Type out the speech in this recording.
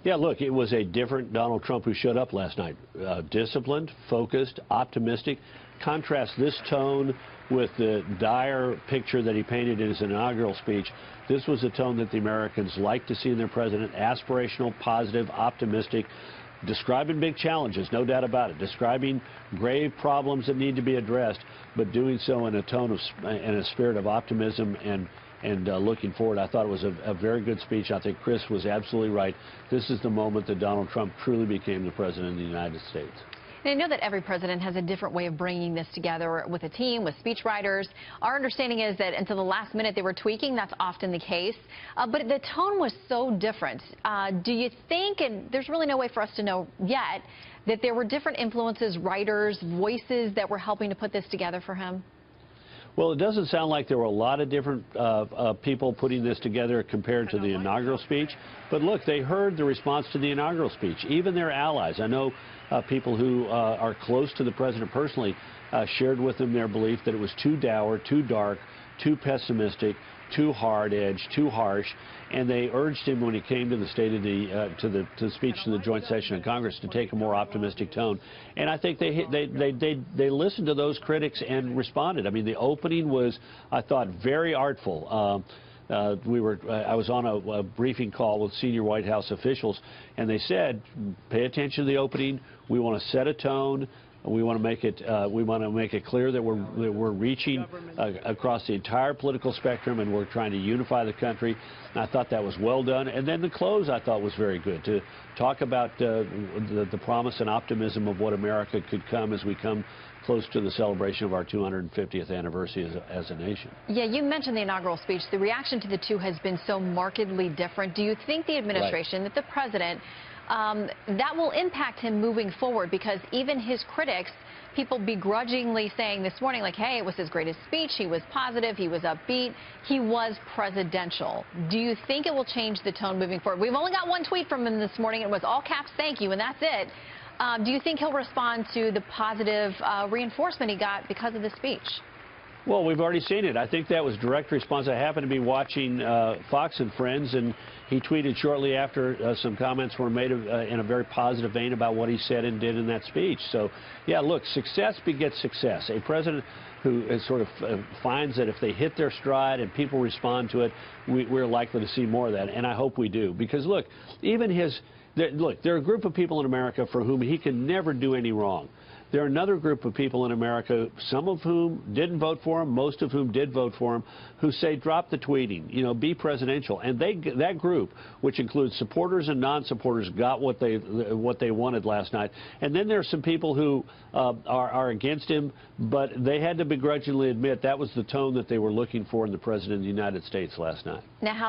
Yeah, look, it was a different Donald Trump who showed up last night. Disciplined, focused, optimistic. Contrast this tone with the dire picture that he painted in his inaugural speech. This was a tone that the Americans like to see in their president. Aspirational, positive, optimistic, describing big challenges, no doubt about it, describing grave problems that need to be addressed, but doing so in a tone of, in a spirit of optimism and looking forward. I thought it was a very good speech. I think Chris was absolutely right. This is the moment that Donald Trump truly became the president of the United States. And I know that every president has a different way of bringing this together with a team, with speechwriters. Our understanding is that until the last minute they were tweaking. That's often the case. But the tone was so different. Do you think, and there's really no way for us to know yet, that there were different influences, writers, voices that were helping to put this together for him? Well, it doesn't sound like there were a lot of different people putting this together compared to the inaugural speech. But look, they heard the response to the inaugural speech. Even their allies. I know people who are close to the president personally shared with him their belief that it was too dour, too dark, too pessimistic, too hard-edged, too harsh, and they urged him when he came to the state of the speech to the joint session of Congress to take a more optimistic tone. And I think they listened to those critics and responded. I mean, the opening was, I thought, very artful. I was on a briefing call with senior White House officials, and they said, pay attention to the opening. We want to set a tone. We want to make it clear that we're reaching across the entire political spectrum, and we're trying to unify the country. And I thought that was well done. And then the close I thought was very good, to talk about the promise and optimism of what America could come as we come close to the celebration of our 250th anniversary as a nation. Yeah, you mentioned the inaugural speech. The reaction to the two has been so markedly different. Do you think the administration, that the president, that will impact him moving forward? Because even his critics, people begrudgingly saying this morning, like, hey, it was his greatest speech, he was positive, he was upbeat, he was presidential. Do you think it will change the tone moving forward? We've only got one tweet from him this morning. It was all caps, thank you, and that's it. Do you think he'll respond to the positive reinforcement he got because of the speech? Well, we've already seen it. I think that was direct response. I happened to be watching Fox and Friends, and he tweeted shortly after some comments were made in a very positive vein about what he said and did in that speech. So, yeah, look, success begets success. A president who is sort of finds that if they hit their stride and people respond to it, we're likely to see more of that, and I hope we do. Because, look, even there are a group of people in America for whom he can never do any wrong. There are another group of people in America, some of whom didn't vote for him, most of whom did vote for him, who say, drop the tweeting, you know, be presidential. And that group, which includes supporters and non-supporters, got what they wanted last night. And then there are some people who are against him, but they had to begrudgingly admit that was the tone that they were looking for in the president of the United States last night. Now, how